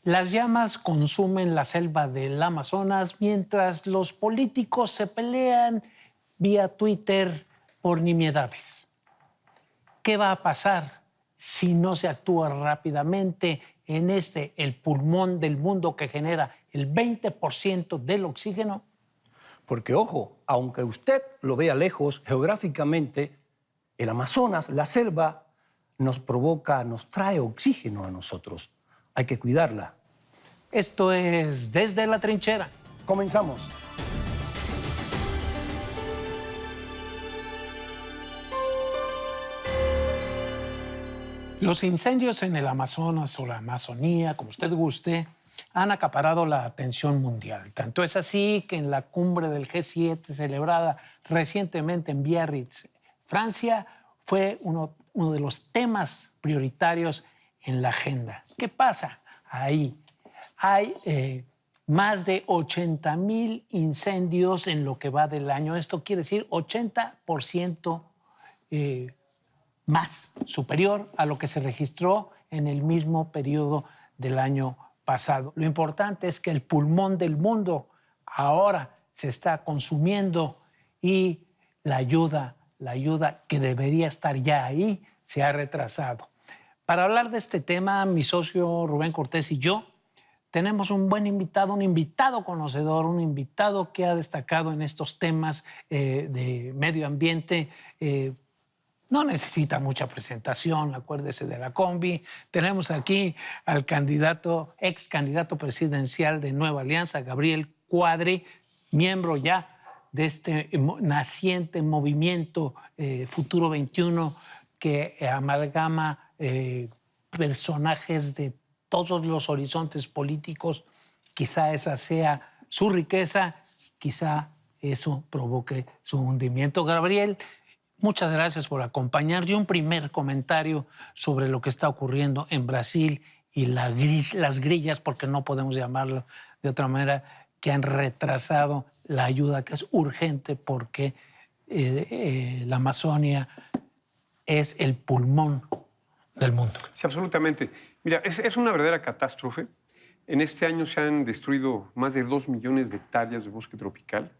Las llamas consumen la selva del Amazonas mientras los políticos se pelean vía Twitter por nimiedades. ¿Qué va a pasar si no se actúa rápidamente en el pulmón del mundo que genera el 20% del oxígeno? Porque, ojo, aunque usted lo vea lejos geográficamente, el Amazonas, la selva, nos trae oxígeno a nosotros. Hay que cuidarla. Esto es Desde la Trinchera. Comenzamos. Los incendios en el Amazonas o la Amazonía, como usted guste, han acaparado la atención mundial. Tanto es así que en la cumbre del G7 celebrada recientemente en Biarritz, Francia, fue uno de los temas prioritarios en la agenda. ¿Qué pasa ahí? Hay más de 80,000 incendios en lo que va del año. Esto quiere decir 80% más, superior a lo que se registró en el mismo periodo del año pasado. Lo importante es que el pulmón del mundo ahora se está consumiendo y la ayuda que debería estar ya ahí se ha retrasado. Para hablar de este tema, mi socio Rubén Cortés y yo tenemos un buen invitado, un invitado conocedor, un invitado que ha destacado en estos temas de medio ambiente. No necesita mucha presentación, acuérdese de la combi. Tenemos aquí al ex candidato presidencial de Nueva Alianza, Gabriel Cuadri, miembro ya de este naciente movimiento Futuro 21 que amalgama personajes de todos los horizontes políticos. Quizá esa sea su riqueza, quizá eso provoque su hundimiento. Gabriel, muchas gracias por acompañar. Y un primer comentario sobre lo que está ocurriendo en Brasil y las grillas, porque no podemos llamarlo de otra manera, que han retrasado la ayuda que es urgente porque la Amazonia es el pulmón del mundo. Sí, absolutamente. Mira, es una verdadera catástrofe. En este año se han destruido más de 2 millones de hectáreas de bosque tropical.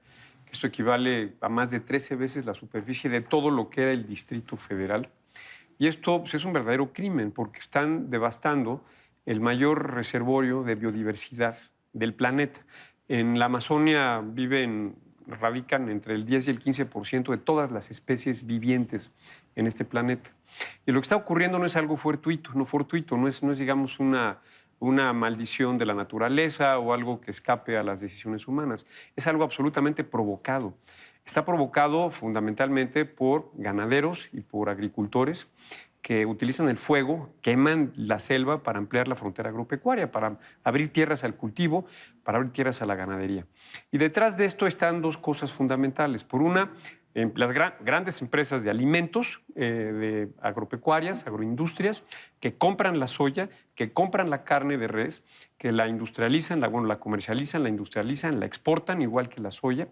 Esto equivale a más de 13 veces la superficie de todo lo que era el Distrito Federal. Y esto pues, es un verdadero crimen porque están devastando el mayor reservorio de biodiversidad del planeta. En la Amazonia radican entre el 10 y el 15% de todas las especies vivientes en este planeta. Y lo que está ocurriendo no es algo fortuito, no es digamos, una maldición de la naturaleza o algo que escape a las decisiones humanas. Es algo absolutamente provocado. Está provocado fundamentalmente por ganaderos y por agricultores que utilizan el fuego, queman la selva para ampliar la frontera agropecuaria, para abrir tierras al cultivo, para abrir tierras a la ganadería. Y detrás de esto están dos cosas fundamentales. Por una, las grandes empresas de alimentos, de agropecuarias, agroindustrias, que compran la soya, que compran la carne de res, que la industrializan, la comercializan, la industrializan, la exportan, igual que la soya.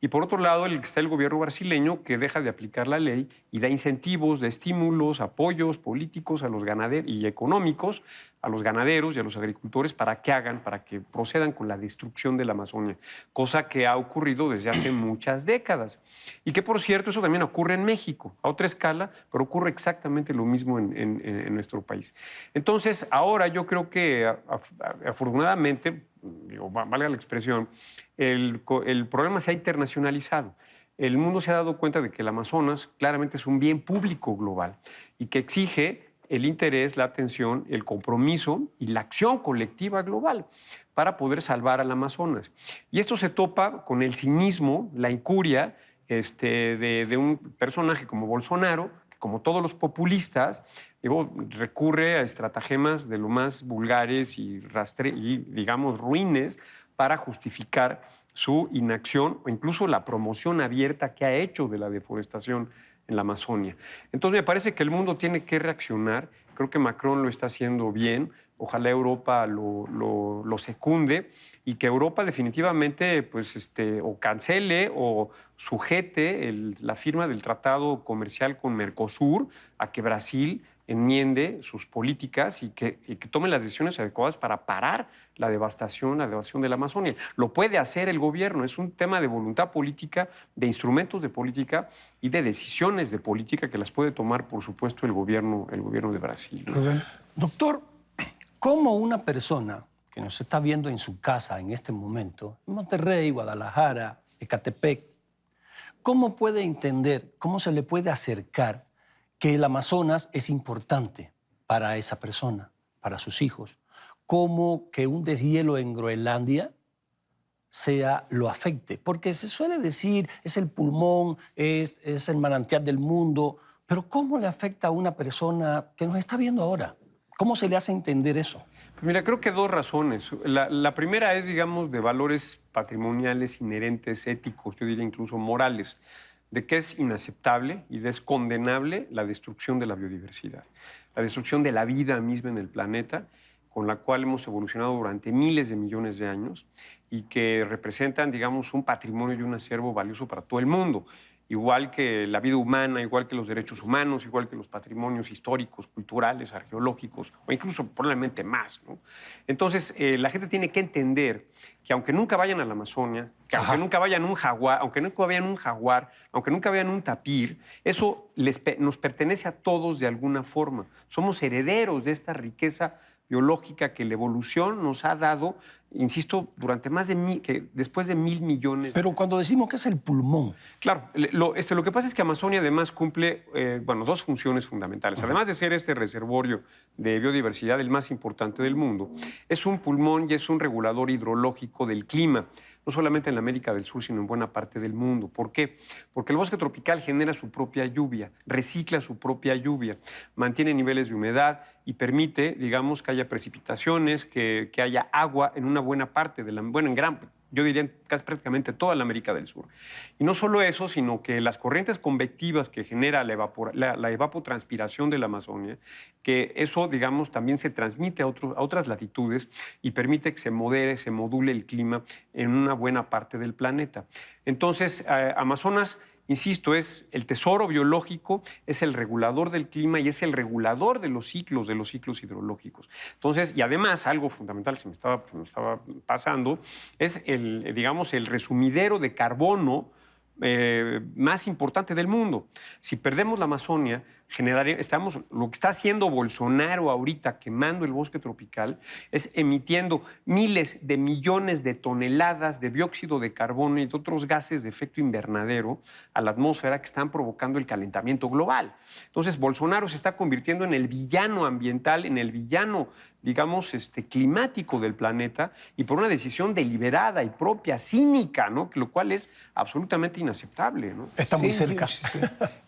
Y por otro lado, está el gobierno brasileño que deja de aplicar la ley y da incentivos, de estímulos, apoyos políticos a los ganaderos y económicos a los ganaderos y a los agricultores para que procedan con la destrucción de la Amazonia, cosa que ha ocurrido desde hace muchas décadas. Y que, por cierto, eso también ocurre en México, a otra escala, pero ocurre exactamente lo mismo en nuestro país. Entonces, ahora yo creo que afortunadamente, valga la expresión, el problema se ha internacionalizado. El mundo se ha dado cuenta de que el Amazonas claramente es un bien público global y que exige el interés, la atención, el compromiso y la acción colectiva global para poder salvar al Amazonas. Y esto se topa con el cinismo, la incuria de un personaje como Bolsonaro, que como todos los populistas, recurre a estratagemas de lo más vulgares y digamos, ruines para justificar su inacción o incluso la promoción abierta que ha hecho de la deforestación en la Amazonia. Entonces me parece que el mundo tiene que reaccionar. Creo que Macron lo está haciendo bien. Ojalá Europa lo secunde y que Europa definitivamente pues, o cancele o sujete la firma del tratado comercial con Mercosur a que Brasil enmiende sus políticas y que tome las decisiones adecuadas para parar la devastación de la Amazonia. Lo puede hacer el gobierno, es un tema de voluntad política, de instrumentos de política y de decisiones de política que las puede tomar, por supuesto, el gobierno de Brasil, ¿no? Doctor, ¿cómo una persona que nos está viendo en su casa en este momento, en Monterrey, Guadalajara, Ecatepec, cómo puede entender, cómo se le puede acercar que el Amazonas es importante para esa persona, para sus hijos? ¿Cómo que un deshielo en Groenlandia lo afecte? Porque se suele decir, es el pulmón, es el manantial del mundo, pero ¿cómo le afecta a una persona que nos está viendo ahora? ¿Cómo se le hace entender eso? Pues mira, creo que dos razones. La primera es, digamos, de valores patrimoniales inherentes, éticos, yo diría incluso morales, de que es inaceptable y es condenable la destrucción de la biodiversidad, la destrucción de la vida misma en el planeta, con la cual hemos evolucionado durante miles de millones de años y que representan, digamos, un patrimonio y un acervo valioso para todo el mundo. Igual que la vida humana, igual que los derechos humanos, igual que los patrimonios históricos, culturales, arqueológicos, o incluso probablemente más, ¿no? Entonces, la gente tiene que entender que aunque nunca vayan a la Amazonia, que aunque nunca vayan un jaguar, aunque nunca vean un tapir, eso nos pertenece a todos de alguna forma. Somos herederos de esta riqueza biológica que la evolución nos ha dado, insisto, durante después de 1.000 millones. Pero cuando decimos que es el pulmón. Claro, lo que pasa es que Amazonia además cumple dos funciones fundamentales. Además de ser este reservorio de biodiversidad el más importante del mundo, es un pulmón y es un regulador hidrológico del clima, no solamente en América del Sur, sino en buena parte del mundo. ¿Por qué? Porque el bosque tropical genera su propia lluvia, recicla su propia lluvia, mantiene niveles de humedad y permite, digamos, que haya precipitaciones, que haya agua en una buena parte yo diría casi prácticamente toda la América del Sur. Y no solo eso, sino que las corrientes convectivas que genera la evapotranspiración de la Amazonia, que eso, digamos, también se transmite a otras latitudes y permite que se module el clima en una buena parte del planeta. Entonces, Amazonas, insisto, es el tesoro biológico, es el regulador del clima y es el regulador de los ciclos hidrológicos. Entonces, y además, algo fundamental que se me estaba pasando, es el resumidero de carbono más importante del mundo. Si perdemos la Amazonia, lo que está haciendo Bolsonaro ahorita, quemando el bosque tropical, es emitiendo miles de millones de toneladas de dióxido de carbono y de otros gases de efecto invernadero a la atmósfera que están provocando el calentamiento global. Entonces, Bolsonaro se está convirtiendo en el villano ambiental, en el villano, digamos, climático del planeta, y por una decisión deliberada y propia, cínica, ¿no? Lo cual es absolutamente inaceptable, ¿no? Está muy cerca. Sí.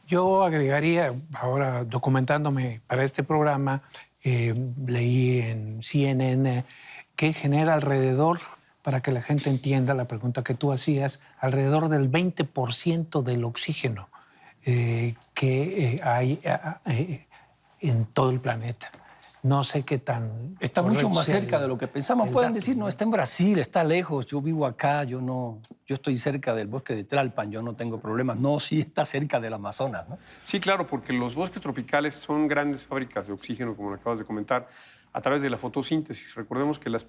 Yo agregaría, ahora documentándome para este programa, leí en CNN que genera alrededor, para que la gente entienda la pregunta que tú hacías, alrededor del 20% del oxígeno que hay en todo el planeta. No sé qué tan... Está mucho más cerca de lo que pensamos. Pueden decir, no, está en Brasil, está lejos, yo vivo acá, yo estoy cerca del bosque de Tlalpan, yo no tengo problemas. No, sí está cerca del Amazonas, ¿no? Sí, claro, porque los bosques tropicales son grandes fábricas de oxígeno, como lo acabas de comentar, a través de la fotosíntesis. Recordemos que los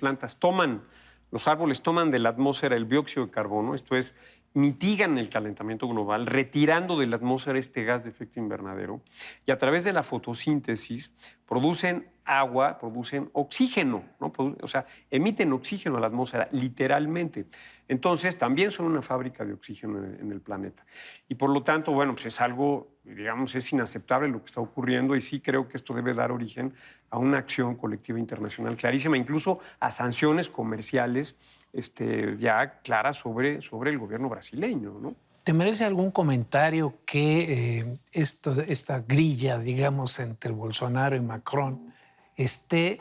árboles toman de la atmósfera el dióxido de carbono, esto es, mitigan el calentamiento global, retirando de la atmósfera este gas de efecto invernadero, y a través de la fotosíntesis producen agua, producen oxígeno, ¿no? O sea, emiten oxígeno a la atmósfera, literalmente. Entonces, también son una fábrica de oxígeno en el planeta. Y por lo tanto, bueno, pues es algo, digamos, es inaceptable lo que está ocurriendo, y sí creo que esto debe dar origen a una acción colectiva internacional clarísima, incluso a sanciones comerciales ya claras sobre el gobierno brasileño, ¿no? ¿Te merece algún comentario que esta grilla, digamos, entre Bolsonaro y Macron esté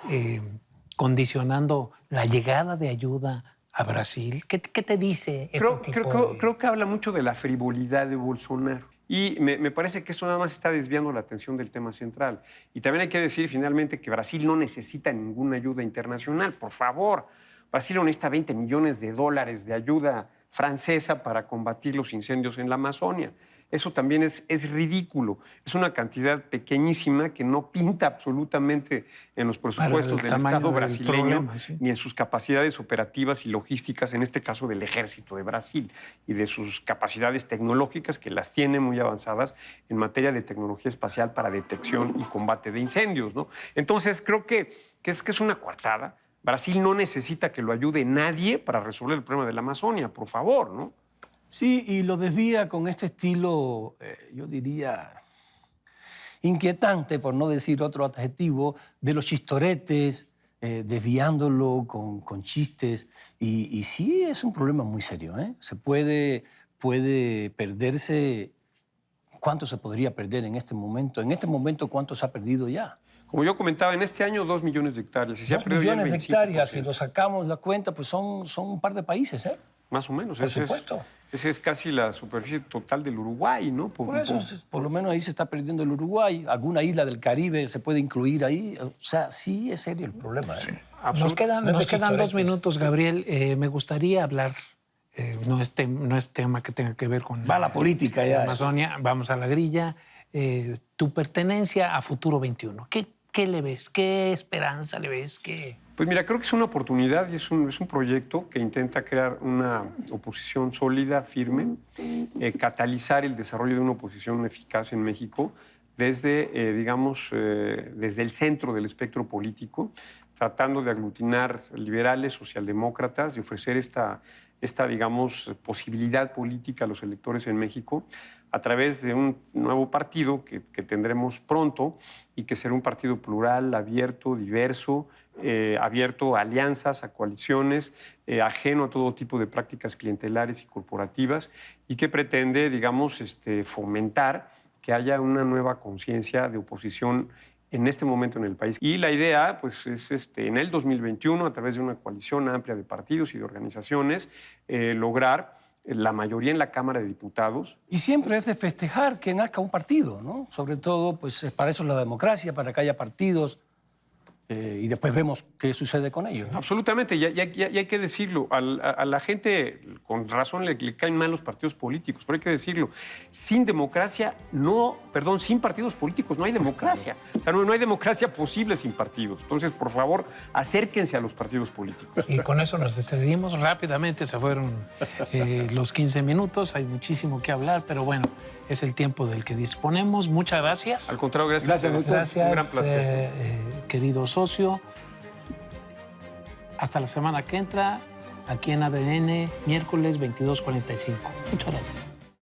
condicionando la llegada de ayuda a Brasil? ¿Qué te dice Creo que habla mucho de la frivolidad de Bolsonaro. Y me parece que eso nada más está desviando la atención del tema central. Y también hay que decir finalmente que Brasil no necesita ninguna ayuda internacional, por favor. Brasil no necesita 20 millones de dólares de ayuda francesa para combatir los incendios en la Amazonia. Eso también es ridículo. Es una cantidad pequeñísima que no pinta absolutamente en los presupuestos del Estado brasileño, problema, sí. ni en sus capacidades operativas y logísticas, en este caso del Ejército de Brasil, y de sus capacidades tecnológicas, que las tiene muy avanzadas en materia de tecnología espacial para detección y combate de incendios, ¿no? Entonces, creo que es una coartada. Brasil no necesita que lo ayude nadie para resolver el problema de la Amazonia, por favor, ¿no? Sí, y lo desvía con este estilo, yo diría, inquietante, por no decir otro adjetivo, de los chistoretes, desviándolo con chistes. Y sí es un problema muy serio, ¿eh? Puede perderse. ¿Cuánto se podría perder en este momento? En este momento, ¿cuánto se ha perdido ya? Como yo comentaba, en este año 2 millones de hectáreas. Y se ha 2 perdido ya el millones de hectáreas, si 25%. lo sacamos la cuenta, pues son un par de países, ¿eh? Más o menos. Por Ese supuesto. Esa es casi la superficie total del Uruguay, ¿no? Por eso, por lo menos ahí se está perdiendo el Uruguay. Alguna isla del Caribe se puede incluir ahí. O sea, sí es serio el problema, ¿eh? Nos quedan 2 chistoretes. minutos, Gabriel. Me gustaría hablar, no es tema que tenga que ver con Va la política ya. la Amazonia, vamos a la grilla. Tu pertenencia a Futuro 21, ¿qué le ves? ¿Qué esperanza le ves? Pues mira, creo que es una oportunidad y es un proyecto que intenta crear una oposición sólida, firme, catalizar el desarrollo de una oposición eficaz en México desde, desde el centro del espectro político, tratando de aglutinar liberales, socialdemócratas, de ofrecer esta posibilidad política a los electores en México a través de un nuevo partido que tendremos pronto y que será un partido plural, abierto, diverso, abierto a alianzas, a coaliciones, ajeno a todo tipo de prácticas clientelares y corporativas y que pretende, fomentar que haya una nueva conciencia de oposición en este momento en el país. Y la idea, pues, es en el 2021, a través de una coalición amplia de partidos y de organizaciones, lograr la mayoría en la Cámara de Diputados. Y siempre es de festejar que nazca un partido, ¿no? Sobre todo, pues para eso es la democracia, para que haya partidos. Y después vemos qué sucede con ellos, ¿no? Absolutamente, y hay que decirlo. A la gente, con razón, le caen mal los partidos políticos, pero hay que decirlo. Sin democracia, sin partidos políticos no hay democracia. O sea, no hay democracia posible sin partidos. Entonces, por favor, acérquense a los partidos políticos. Y con eso nos despedimos rápidamente. Se fueron los 15 minutos. Hay muchísimo que hablar, pero bueno, es el tiempo del que disponemos. Muchas gracias. Al contrario, gracias. Gracias, Un gran placer. Querido socio. Hasta la semana que entra, aquí en ADN, miércoles 22:45. Muchas gracias.